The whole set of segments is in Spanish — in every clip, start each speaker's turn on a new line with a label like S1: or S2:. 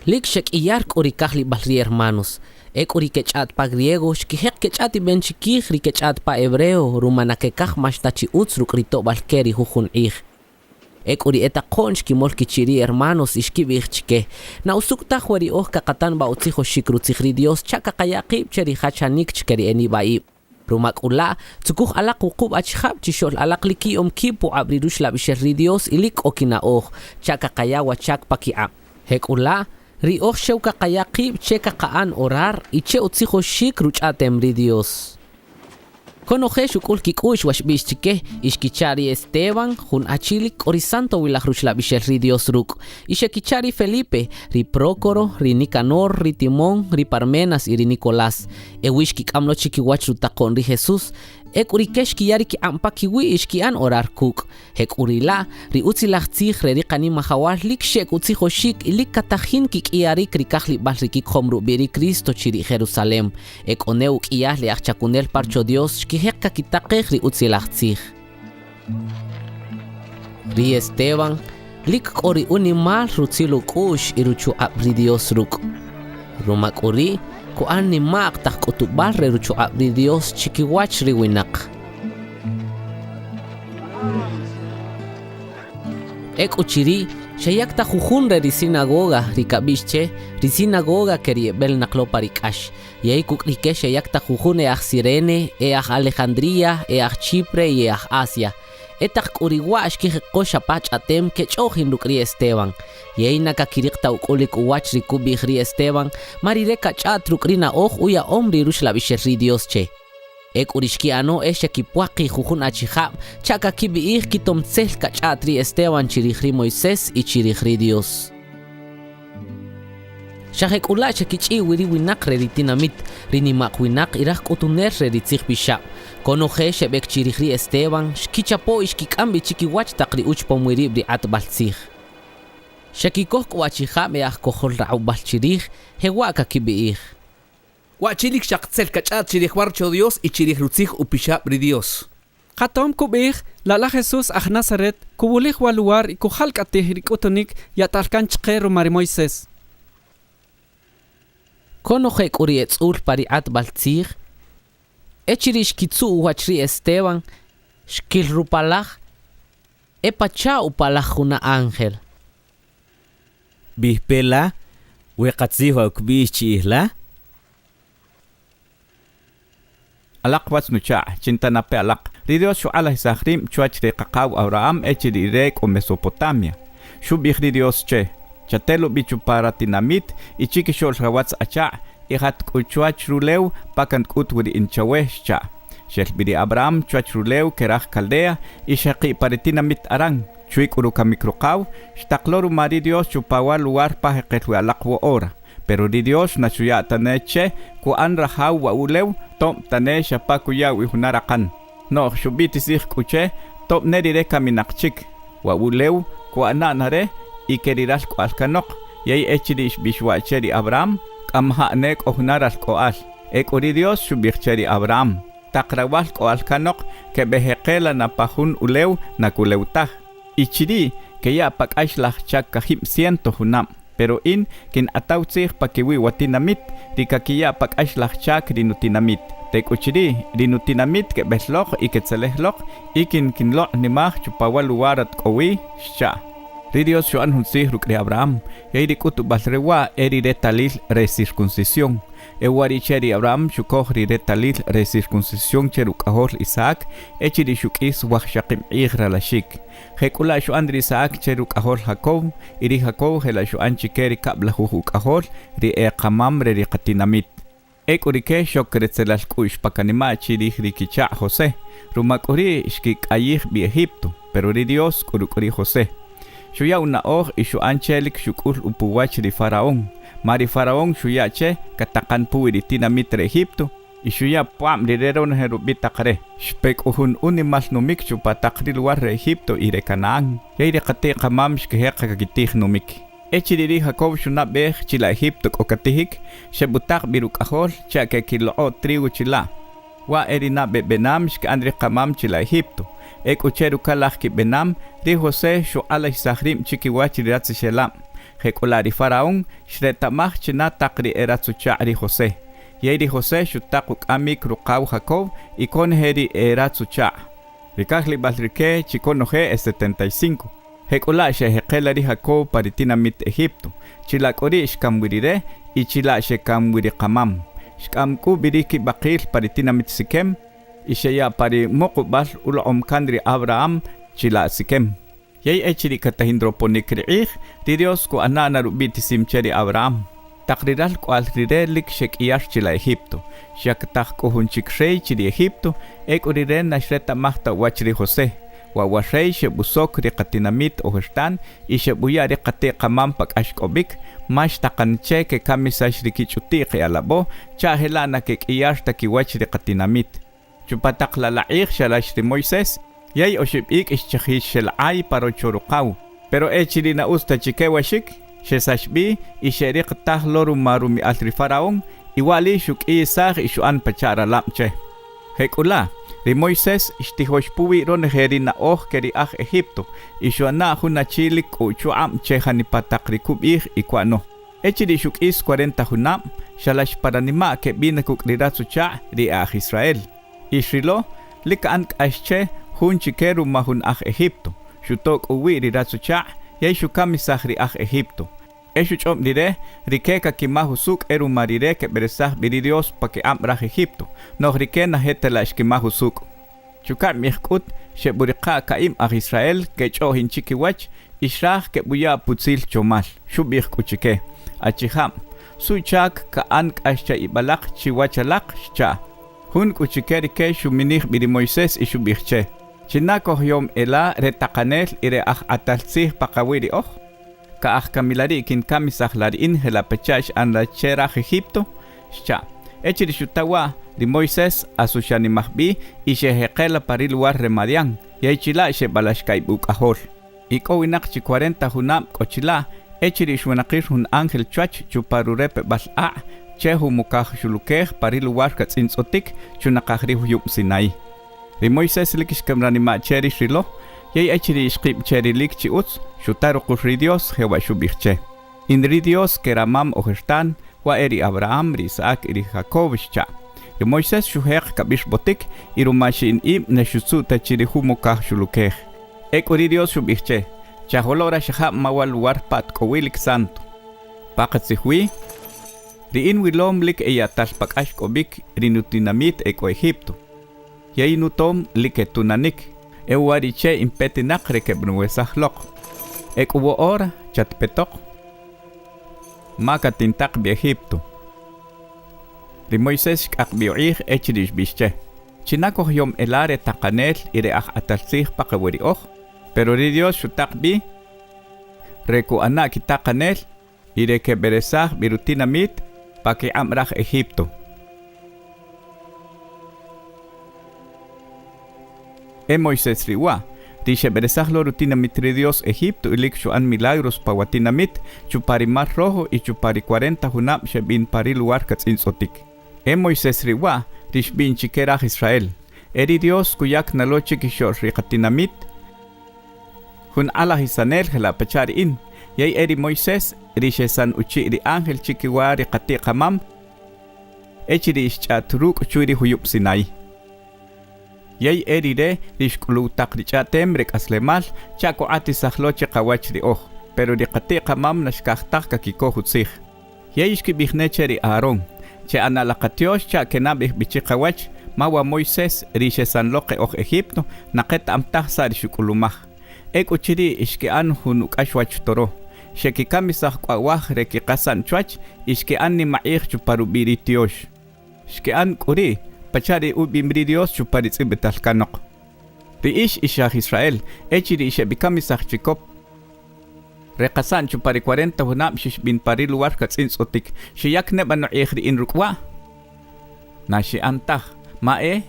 S1: Lik shek iyar k'uri kahli balri hermanos. Ek'uri kech'at pa griego xkijek kech'at iben chikij ri kech'at pa hebreo rumanakekaj maxtachi utz ruk'rito balkeri jujun ij. Ek'uri etaqo'n xkimol kichiri hermanos ixkib'ij chike. Na usuktaj weri oj kakatan ba'utzij oxik rutzij ri Dios cha kakaya qib che ri jachanik chkeri eni ba'ib. Rumak'ula tzukuj alaq wuqub achijab chixol alaq liki'om kib pu'ab ri rux lab'ixel ri Dios ilik okina'oj cha kakaya wachak pa ki'ab. Hek'ula ri oj xew kakaya qib che kaka'an orar y che utzij oxik ruch'atem ri Dios. Konoje xuk'ul kik'u'x waxb'ix chike ixkicha ri Esteban jun achilik k'ori santo wilaj ruxlab'ixel ri Dios ruk' y xekicha ri Felipe, ri Prócoro, ri Nicanor, ri Timón, ri Parmenas y ri Nicolás. Ewix kik'amlo chikiwach rutaqo'n ri Jesús ek'uri ke xkiyari ki'am pa kiwi' ixki'an orar kuk'. Hek'urila ri utzilaj tzij re ri qani majawal lik xek utzij oxik y lik katajin kik'iyarik ri kajlib'al ri kikjom rub'i ri Cristo chi ri Jerusalem. Ek'onew k'iyaj li ajchakunel parcho Dios xkijek kakitaqej ri utzilaj tzij. Ri Esteban lik k'ori unimal rutzil uk'ux y ruchu'ab ri Dios ruk'. Rumak'uri ku'an nimaq taj k'utub'al re ruchu'ab ri Dios chikiwach ri winaq. Ek'uchiri xeyak ta jujun re ri sinagoga ri kab'ix che ri sinagoga ke ri eb'el naqlo pa ri k'ax. Yey kuk' ri ke xeyak ta jujun e aj Cirene, e aj Alejandría, e aj Chipre y e aj Asia. Etaj k'uriwa' xkijeqo xapaj ch'atem kech'ojin ruk' ri Esteban. Yey nakakiriq ta uk'ulik uwach ri kub'ij ri Esteban ma rire kach'at ruk' ri na'oj uya'om ri ruxlab'ixel ri Dios che. Ek'uri xki'ano e xekipwaqij jujun achijab cha kakib'i'ij kitomtzel kach'at ri Esteban chirij ri Moisés y chirij ri Dios. Xajek'ula xekich'iwi ri winaq re ri tinamit ri nimaq winaq iraj k'utunel re ri tzij pixab'. Konoje xeb'ek chirij ri Esteban xkichapo y xkik'am b'i chikiwach taq ri uch pomwirib' ri q'atb'al tzij. Xekikoj k'u achijab' e aj kojol ra'ub'al chirij jewa' kakib'i'ij.
S2: Wachilik xaqtzel kach'at chirij warcho Dios y chirij rutzij upixab' ri Dios.
S3: Qatom kub'ij lala Jesús aj Nazaret kubulij wa lugar y kujalk'atij ri k'utunik yatalkan chqe ruma ri Moisés.
S1: Konoje k'uri etz'ul pa ri q'atb'al tzij echiri xkitzu' wach ri Esteban xkilrupalaj e pacha upalaj juna ángel.
S4: Bihpela weqatzij wa ukb'ix chi'ijla alaq watz nucha' chintanape alaq ri Dios xu'ala hisajrim chuach ri qaqaw Abraham echiri rek o Mesopotamia. Xub'ij ri Dios che chatelo bichu para tinamit y chikixol rawatz acha' y hat k'uchuach rulew pakan k'ut wiri inchaweh cha. Xelbiri Abraham chuach rulew keraj Caldea y xaqi para tinamit arang. Chuik uru kamikruqaw xtaqloru mari Dios chupawa lugar pa jeqelwi alaq wo ora. Pero ri Dios na chuya tane che ku an rahaw wa ulew tom tane xapaku yawi hunarakan. No xubiti sih kuche top nerire kaminaqchik wa ulew ku ananare y keriral ku alkanok yay echirish bishwa cheri Abraham kamha nek ohnaral ko al ekuri Dios xubih cheri Abraham taqrawal ko alkanok ke beheqela na pahun ulew na kulewtah ichiri que ya pak'axlaj chak kahim ciento hunam. Pero in kin atawtzij pakiwi watinamit rikakiya pak'axlaj chak rinutinamit. Tekuchiri rinutinamit ke behloj y ke tzelejloj y kin kinlo' nimaj chupawal luwarat kowi xcha. Ri Dios xuan hunsij rukri Abraham yay rikutu balrewa eri retalil recircuncisión. Ewari cheri Abraham xukoj ri retalil recircuncisión cherukahol Isaac echiri xuk'is wajxaqim igra lashik. Hekula xuan ri Isaac cherukahol Jacob iri Jacob hela xuan chikeri kabla hukahol ri eqamam ri qatinamit. Ekurike xokretzelal kush pakanima chiri rikicha José. Rumakuri xkikayij bi Egipto, pero ri Dios kurukuri José. Xuya una oj y xuan chelik xukul upuwach ri Faraón. Mari Faraón xuya che katakan puwi tinamit re Egipto y xuya puam rireron herubitaqre. Xpek uhun unimal numik chupatakri lugar re Egipto y re Canaán. Yay re kate kamam xkeheqa kakitij numik. Echiriri Jacob xuna bej chila Egipto kokatihik xebutak birukahol cha ke kiloo trigo chila. Wa erina bebenam xkandri kamam chila Egipto. Ek ucheru kalaj ki benam ri José xu ala isahrim chikiwach riratzi shelam. Hekulari faraón, shretamach chinatakri eratsuchari José. Yeri José shutakuk amik rukaw Jacob y con heri eratsucha. Rikahli balrike chikonoje 75. Hekula shehekelari Jacob paritinamit Egipto. Chilakori shkamwirire y chila shekamwiri kamam. Shkamku biriki bakil paritinamit Sikem. Y sheya pari mokubal ula omkandri Abraham chila Sikem. Yay echiri katahindroponikri'ih, Dios ko anana rubiti simcheri Abraham. Takriral ko alrirelik shek iyar chila Egipto. Shak tak ko hunchik rey chiri Egipto, ek uriren na shreta mahta wachri José. Wawasrey shebusok rikatinamit oherstan, y shebuya rikate kamampak ashkobik, mash takanche ke kamisash rikichutik alabo, chahelana kek iyar takiwach rikatinamit. Chupatak lalaih shalash ri Moises, Yay oshibik ishchahish shel ay paro chorukaw. Pero echiri na usta chikewashik, shesashbi isherik tahloru marumi altri faraon, iwali shuk isag ishuan pachara lamche. Hekula, ri Moises ishtihoshpuwi ron heri na keri Egipto, ishuana hunachilik uchuam chehani patakrikubih ikwano. Echiri shuk is 40 hunam, shalash paranima ke binakuk riratsucha ri Israel. Ishrilo, likaan kashche, Hun chikeru mahun Egipto. Shutok uwi riratsucha, yeshu kamisahri Egipto. Eshu chom dire, rikeka kimahusuk eru marire ke beresah biridios pa ke amrah Egipto. Noh rike na hetelash kimahusuk. Chukar mihkut, sheburika kaim Israel ke chohin chikiwach, ishrah ke buya putzil chomal. Shubih kuchike. Achiham. Suchak kaan kascha ibalak chiwachalak shcha. Hun kuchike rike shuminih biri Moises ishubihche. Chinako yom ela retakanel ire atalsih pakawiri ka kamilari kin kamisah larin hela pechash an la cherah Egipto sha echiri shutawa di Moises asushani mahbi y shehekela pariluar remadian yaichila shebalashkai bukahol iko winak chi 40 hunam kochila echiri shwanakir hun angel chwach chuparurepe bal'a chehu mukah shulukeh pariluar katsinsotik chunakahri huyum sinai Ri Moises likish kamrani ma cheri shrilo, yay echiri ishqib cheri lik chi uts, shutaru kushri Dios hewa shubihche. Indri Dios keramam oherstan, wa eri Abraham, ri Isaac, ri Jacob shcha. Ri Moises shuhek kabish botik, irumashi in im neshutsu tachiri humokah shulukeh. Ek uri Dios shubihche, chaholora shahab mawal warpat kowilik santo. Pakat sihwi, ri in wilom lik eyatal pakash kobik, rinutinamit eko Egipto. Yay nutom liketunanik, ewariche impetinak rekebnuesahlok. Ek uwo ora chatpetok. Makatintak bi Egipto. Ri Moises akbioih echirish bische. Chinako yom elare takanel ire atalsih pakawari pero ri Dios shutak bi. Reku anak kitakanel ire keberesah birutinamit pake amrah Egipto. Moises riwa, dice beresahlo rutinamit ri Dios Egipto ilik shuan milagros pawatinamit, chupari mar rojo y chupari 40 hunam shebin pari lugar katzinsotik. Moises riwa, dish bin chikerah Israel. Eri Dios kuyak naloche kishor rikatinamit. Hun ala hisanel hela pachari in. Yay eri Moises, rishe san uchi ri angel chikiwa rikati kamam. Echiri ischaturuk churi huyup sinai. Yay erire rishkulu takricha temrek aslemal chako ati sahloche kawach ri pero rikati kamam nashkahtak kakiko hutsih. Yay ishkibihneche ri Aaron, che analakatios cha kenabih bichi kawach mawa Moises rishe sanloke Egipto naket amtah sa rishukulumah. Ek uchiri ishkean hunuk ashwach toro. Shekikamisah kwawah rekikasan chwach ishkean ni maih chuparubiri tiosh. Ishkean kuri Pachari ubimri Dios chuparitz ibetalkanok. Riish ishah Israel, echiri ishe bikamisah chikop. Rekasan chupari 40 hunam shish bin pari luar katsinsotik. Shiyak nebano ikhri in rukwa. Nashi antah, mae.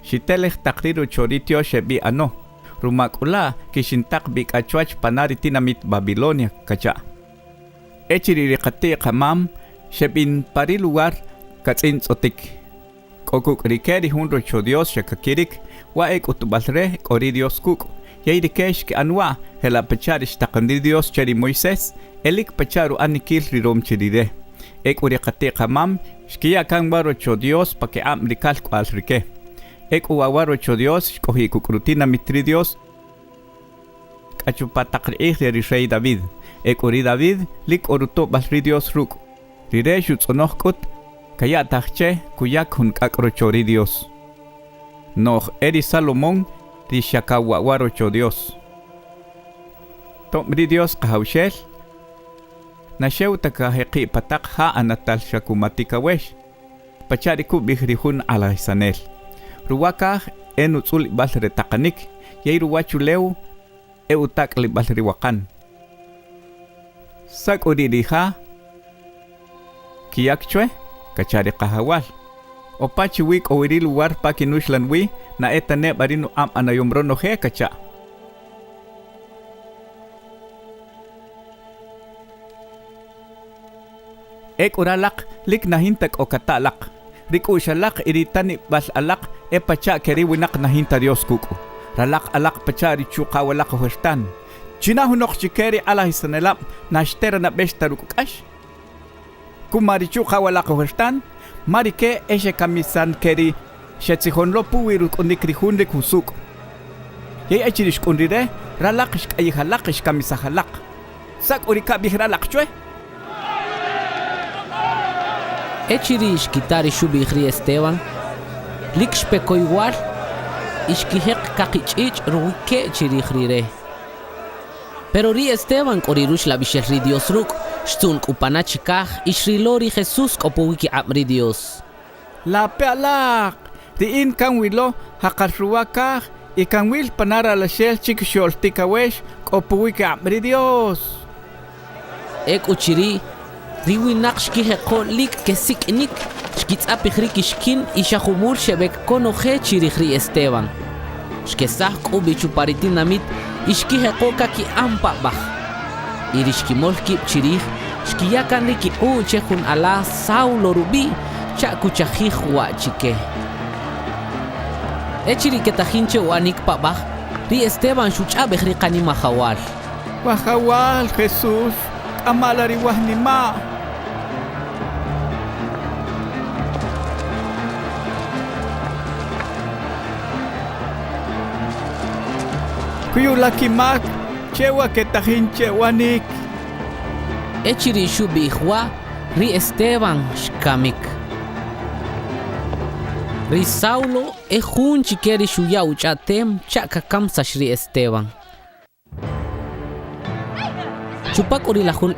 S4: Shitelech takriru choritio shebi ano. Rumakula kishintak bik achwach panari tinamit Babilonia kacha. Echiri rikati kamam shebin pari luar katsinsotik. Kokuk rikeri hunro cho Dios shakakirik, wa ek utubalre kori Dios kuk. Yairikesh que anwa, hela pacharish taqandir Dios cheri Moisés, elik pacharu anikil rirom cheride. Ek uriqate qamam, shkiya kan baro cho Dios pa que amrikal al rike. Ek uawaro cho Dios, shkohi kukrutina mitri Dios. Kachupatakri rey David. Ek uri David, lik oruto balri Dios ruk. Rire shutsonohkut, kaya tache, kuyak hun kakrochori Dios. Noh eri Salomón, Rishakawawaro cho Dios. Tomri Dios kahaushel. Nashew takaheqi patak ha anatal shakumatika wesh. Pachariku bihrihun ala isanel. Ruwaka enutsul balre takanik. Yairuwachu leu eutak li balri wakan. Sak udiriha. Kiyakchwe kachari kahawal. Opachi wik o iri lugar pa kinushlan wi na etane barinu am anayombrono he kacha. Ek uralak lik nahintak o katalak. Riku shalak iritani bas alak e pacha keri winak nahinta Dios kuku. Ralak alak pacha richu kawalak huestan. Chinahunok chikeri ala hisanelap nashtera na beshtarukash. Kumarichu kawalak huestan. Marike eshe kamisan keri shetzihon lo puwiruk unikrihunrik husuk. Yay achirish kundire ralakish ayihalakish kamisahalak. Sak urika bihralak chwe.
S1: Echirish kitari shubi ri Esteban. Likshpeko igual. Ishkihek kakichich ruike chirihre. Pero ri Esteban korirush la bishel Dios ruk. Shtun upanachikah ishrilori Jesús kopowiki amri Dios.
S4: La pealak. Diin kan wilo hakarruwakah ikan wil panara la shel chikshol tikawesh kopowiki amri Dios.
S1: Ek uchiri riwinak shkiheko lik kesik inik shkitzapihrik ishkin ishahumur shebek konoje chirihri Esteban. Shkesah kubichuparitinamit ishkiheko kaki ampabah. Irishkimolki chirih, shkiyakan riki chehun ala Saulo rubi, chakuchajih huachike. Echiri ketahinche wanik pabaj, ri Esteban shuchabeh rikani mahawal.
S4: Mahawal, Jesús, amalari wahnima. Kuyulakimak. Chewa ketahinche wanik.
S1: Echiri shubihwa ri Esteban shkamik. Ri Saulo ehun chikeri shuya uchatem chakakam sashri Esteban. Chupak uri lahun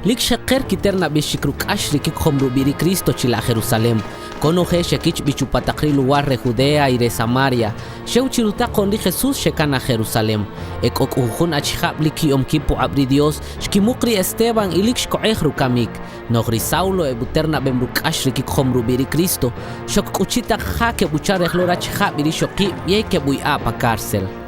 S1: lik shaker kiterna bishikruk ashri kikhomru biri Cristo chila Jerusalem. Konoje shekich bichupatakri lugar re Judea y de Samaria. Sheuchiruta con Jesús shekana Jerusalem. Ekok uhun achihab liki omkipu abri Dios. Shkimukri Esteban ilik shkoehru kamik. Nogri Saulo ebuterna bemruk ashri kikhomru biri Cristo. Shok uchita hake buchar ehlora chihab biri shoki yeke bui apa cárcel.